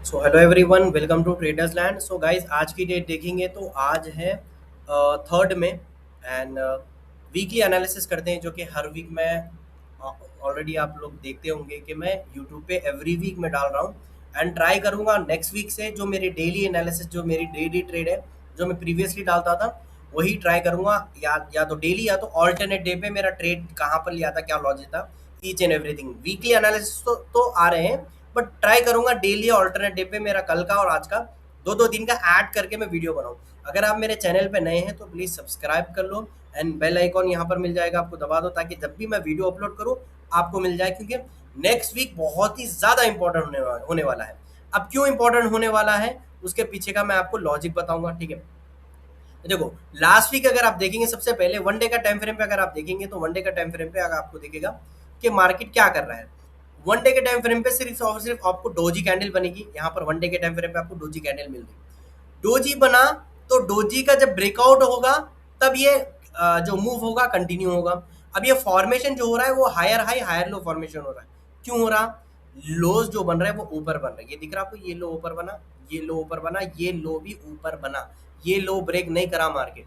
So hello everyone, welcome to traders land. So guys, आज की date देखेंगे तो आज है 3 में। एंड वीकली एनालिसिस करते हैं, जो कि हर वीक मैं ऑलरेडी आप लोग देखते होंगे कि मैं यूट्यूब पे एवरी वीक में डाल रहा हूँ। एंड ट्राई करूँगा नेक्स्ट वीक से जो मेरी डेली एनालिसिस, जो मेरी डेली ट्रेड है, जो मैं प्रीवियसली डालता था वही ट्राई करूँगा। या तो डेली या तो ऑल्टरनेट डे पे मेरा ट्रेड कहाँ पर लिया था, क्या लॉजिक था, each and everything. Weekly analysis तो आ रहे हैं, बट ट्राई करूंगा डेली ऑल्टरनेट डे पे मेरा कल का और आज का दो दो दिन का ऐड करके मैं वीडियो बनाऊं। अगर आप मेरे चैनल पे नए हैं तो प्लीज़ सब्सक्राइब कर लो। एंड बेल आइकॉन यहाँ पर मिल जाएगा, आपको दबा दो ताकि जब भी मैं वीडियो अपलोड करूँ आपको मिल जाए, क्योंकि नेक्स्ट वीक बहुत ही ज़्यादा इंपॉर्टेंट होने वाला है। अब क्यों इंपॉर्टेंट होने वाला है उसके पीछे का मैं आपको लॉजिक बताऊंगा, ठीक है। देखो, लास्ट वीक अगर आप देखेंगे, सबसे पहले वन डे का टाइम फ्रेम पे अगर आप देखेंगे तो वन डे का टाइम फ्रेम पे अगर आपको देखेगा कि मार्केट क्या कर रहा है। वन डे के टाइम फ्रेम पे सिर्फ और सिर्फ आपको डोजी कैंडल बनेगी। यहाँ पर वन डे के टाइम फ्रेम पे आपको डोजी कैंडल मिल रही। डोजी बना तो डोजी का जब ब्रेकआउट होगा तब ये जो मूव होगा कंटिन्यू होगा। अब ये फॉर्मेशन जो हो रहा है वो higher high higher low formation हो रहा है। क्यों हो रहा? लोज जो बन रहा है वो ऊपर बन रहा है। ये दिख रहा है आपको, ये लो ऊपर बना, ये लो ऊपर बना, ये लो भी ऊपर बना, ये लो ब्रेक नहीं करा मार्केट।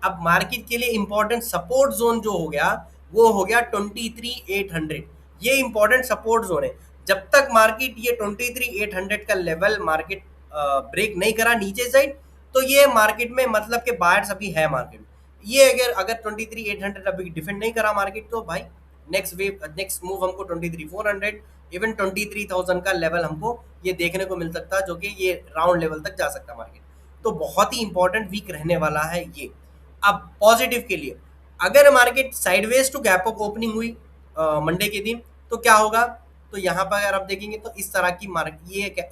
अब मार्केट के लिए इंपॉर्टेंट सपोर्ट जोन जो हो गया वो हो गया 23,800। ये इंपॉर्टेंट सपोर्ट जोन है। जब तक मार्केट ये 23,800 का लेवल मार्केट ब्रेक नहीं करा नीचे साइड, तो ये मार्केट में मतलब के बायर्स अभी है मार्केट में। ये अगर अगर 23,800 अभी डिफेंड नहीं करा मार्केट, तो भाई नेक्स्ट वेव, नेक्स्ट मूव हमको 23,400, इवन 23,000 का लेवल हमको ये देखने को मिल सकता है, जो कि ये राउंड लेवल तक जा सकता है मार्केट। तो बहुत ही इंपॉर्टेंट वीक रहने वाला है ये। अब पॉजिटिव के लिए, अगर market sideways to gap up opening हुई मंडे के दिन, तो क्या होगा? तो यहाँ पर अगर आप देखेंगे तो इस तरह की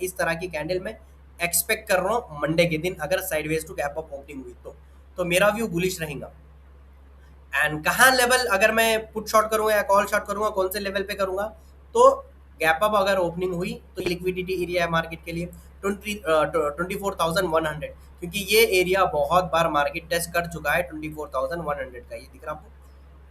इस तरह की कैंडल में एक्सपेक्ट कर रहा हूँ मंडे के दिन, अगर sideways to gap up opening हुई तो मेरा व्यू बुलिश रहेगा। एंड कहाँ लेवल, अगर मैं पुट शॉट करूंगा या कॉल शॉट करूंगा, कौन से लेवल पे करूंगा? तो गैप अप अगर ओपनिंग हुई तो लिक्विडिटी एरिया है मार्केट के लिए 24,100, क्योंकि ये एरिया बहुत बार मार्केट टेस्ट कर चुका है 24,100 का। ये दिख रहा है आपको,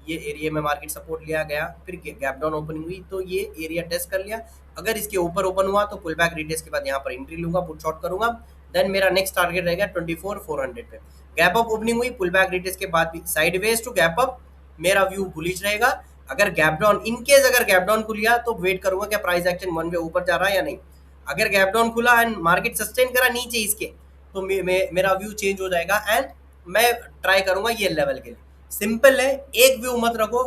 ये एरिया में मार्केट सपोर्ट लिया गया, फिर गैप डाउन ओपनिंग हुई तो ये एरिया टेस्ट कर लिया। अगर इसके ऊपर ओपन हुआ तो पुल बैक रिटेस्ट के बाद यहाँ पर एंट्री लूंगा, पुट शॉट करूंगा। देन मेरा नेक्स्ट टारगेट रहेगा 24,400 पे। गैप अप ओपनिंग हुई, पुल बैक रिटेस्ट के बाद भी साइडवेज टू गैप अप मेरा व्यू बुलिश रहेगा। अगर गैप डाउन, इनकेस अगर गैप डाउन खुल गया तो वेट करूंगा क्या प्राइस एक्शन वन वे ऊपर जा रहा है या नहीं। अगर गैप डाउन खुला एंड मार्केट सस्टेन करा नीचे इसके, तो मेरा व्यू चेंज हो जाएगा एंड मैं ट्राई करूंगा ये लेवल के लिए। सिंपल है, एक व्यू मत रखो,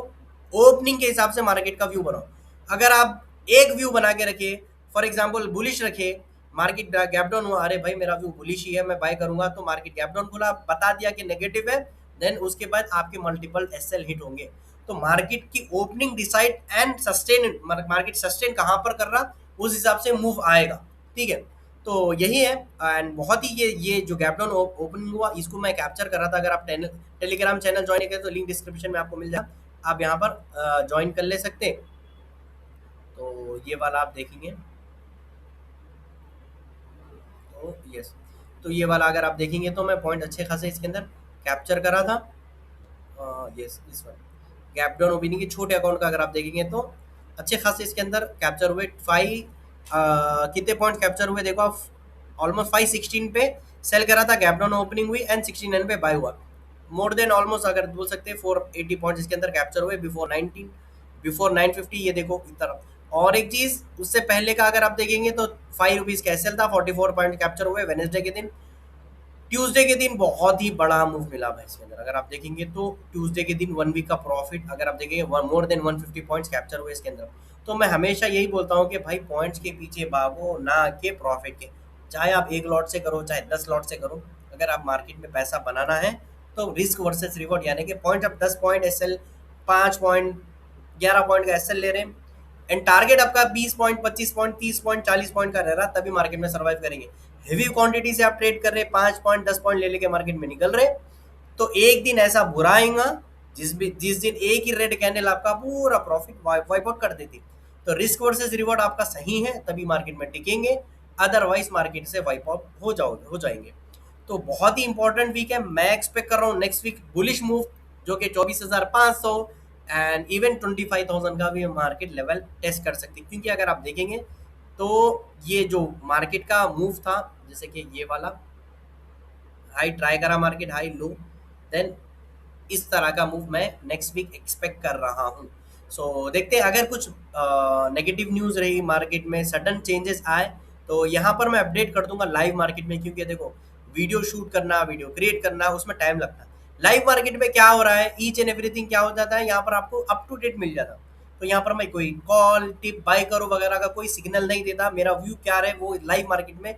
ओपनिंग के हिसाब से मार्केट का व्यू बनाओ। अगर आप एक व्यू बना के रखिए, फॉर एग्जांपल बुलिश रखे, मार्केट गैप डाउन हुआ, अरे भाई मेरा व्यू बुलिश ही है, मैं बाय करूंगा, तो मार्केट गैप डाउन खुला, बता दिया कि नेगेटिव है, देन उसके बाद आपके मल्टीपल एसएल हिट होंगे। तो मार्केट की opening decide and sustain, market sustain कहाँ पर कर रहा उस हिसाब से मूव आएगा, ठीक है। तो यही है। एंड बहुत ही ये जो गैप डाउन ओपनिंग हुआ इसको मैं कैप्चर कर रहा था। अगर आप टेलीग्राम चैनल ज्वाइन करें तो लिंक डिस्क्रिप्शन में आपको मिल जाए, आप यहाँ पर ज्वाइन कर ले सकते हैं। तो ये वाला आप देखेंगे तो यस, तो ये वाला अगर आप देखेंगे तो मैं पॉइंट अच्छे खासे इसके अंदर कैप्चर करा था। यस, इस बार गैप डाउन ओपनिंग के छोटे अकाउंट का अगर आप देखेंगे तो अच्छे खासे इसके अंदर कैप्चर हुए। कितने पॉइंट कैप्चर हुए देखो आप, ऑलमोस्ट 516 पे सेल करा था, गैप डाउन ओपनिंग हुई एंड 69 पे बाय हुआ। मोर देन ऑलमोस्ट अगर बोल सकते हैं 480 पॉइंट इसके अंदर कैप्चर हुए बिफोर 19, बिफोर 950। ये देखो इस तरफ। और एक चीज उससे पहले का अगर आप देखेंगे तो ₹5 का एसएल था, 44 पॉइंट कैप्चर हुए वेनेसडे के दिन। ट्यूसडे के दिन बहुत ही बड़ा मूव मिला भाई इसके अंदर, अगर आप देखेंगे तो ट्यूसडे के दिन वन वीक का प्रॉफिट अगर आप देखेंगे मोर देन 150 पॉइंट्स कैप्चर हुए इसके अंदर। तो मैं हमेशा यही बोलता हूँ कि भाई पॉइंट्स के पीछे भागो ना के प्रॉफिट के। चाहे आप एक लॉट से करो चाहे 10 लॉट से करो, अगर आप मार्केट में पैसा बनाना है तो रिस्क वर्सेस रिवॉर्ड, यानी कि पॉइंट आप 10 point S L, 5 point, 11 point का एस एल ले रहे हैं एंड टारगेट आपका 20 पॉइंट, 25 पॉइंट, 30 पॉइंट, 40 पॉइंट का रह रहा, तभी मार्केट में सर्वाइव करेंगे। हेवी क्वांटिटी से आप ट्रेड कर रहे, 5 पॉइंट 10 पॉइंट ले लेके मार्केट में निकल रहे, तो एक दिन ऐसा बुरा आएगा जिस दिन एक ही रेड कैंडल आपका पूरा प्रॉफिट वाइप आउट कर देती। तो रिस्क वर्सेस रिवॉर्ड आपका सही है तभी मार्केट में टिकेंगे, अदरवाइज मार्केट से वाइप आउट हो जाएंगे। तो बहुत ही इंपॉर्टेंट वीक है। मैं एक्सपेक्ट कर रहा हूँ नेक्स्ट वीक बुलिश मूव, जो कि 24,500 एंड इवन 25,000 का भी मार्केट लेवल टेस्ट कर सकती है। क्योंकि अगर आप देखेंगे तो ये जो मार्केट का मूव था, जैसे कि ये वाला हाई ट्राई करा मार्केट, हाई लो, देन इस तरह का मूव मैं नेक्स्ट वीक एक्सपेक्ट कर रहा हूँ। सो देखते हैं, अगर कुछ नेगेटिव न्यूज़ रही मार्केट में, सडन चेंजेस आए, तो यहाँ पर मैं अपडेट कर दूंगा लाइव मार्केट में, क्योंकि देखो वीडियो शूट करना, वीडियो क्रिएट करना, उसमें टाइम लगता है। लाइव मार्केट में क्या हो रहा है, ईच एंड एवरीथिंग क्या हो जाता है, यहाँ पर आपको अप टू डेट मिल जाता है। तो यहाँ पर मैं कोई कॉल टिप बाय करो वगैरह का कोई सिग्नल नहीं देता, मेरा व्यू क्या रहे वो लाइव मार्केट में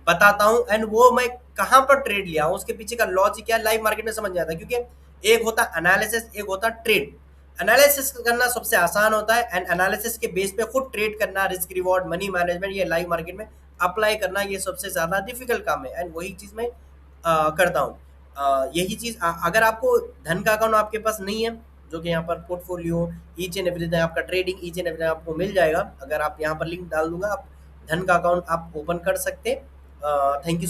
बताता हूँ, एंड वो मैं कहाँ पर ट्रेड लिया हूँ, उसके पीछे का लॉजिक क्या लाइव मार्केट में समझ जाता है। क्योंकि एक होता एनालिसिस, एक होता ट्रेड। एनालिसिस करना सबसे आसान होता है, एंड एनालिसिस के बेस पे खुद ट्रेड करना, रिस्क रिवॉर्ड मनी मैनेजमेंट, ये लाइव मार्केट में अप्लाई करना, ये सबसे ज़्यादा डिफिकल्ट काम है, एंड वही चीज़ मैं करता हूँ। यही चीज़ अगर आपको धन का अकाउंट आपके पास नहीं है, जो कि यहाँ पर पोर्टफोलियो ईच एंड एवरीथिंग आपका ट्रेडिंग ईच एंड एवरीथिंग आपको मिल जाएगा, अगर आप यहाँ पर लिंक डाल दूंगा, आप धन का अकाउंट आप ओपन कर सकते हैं। Thank you.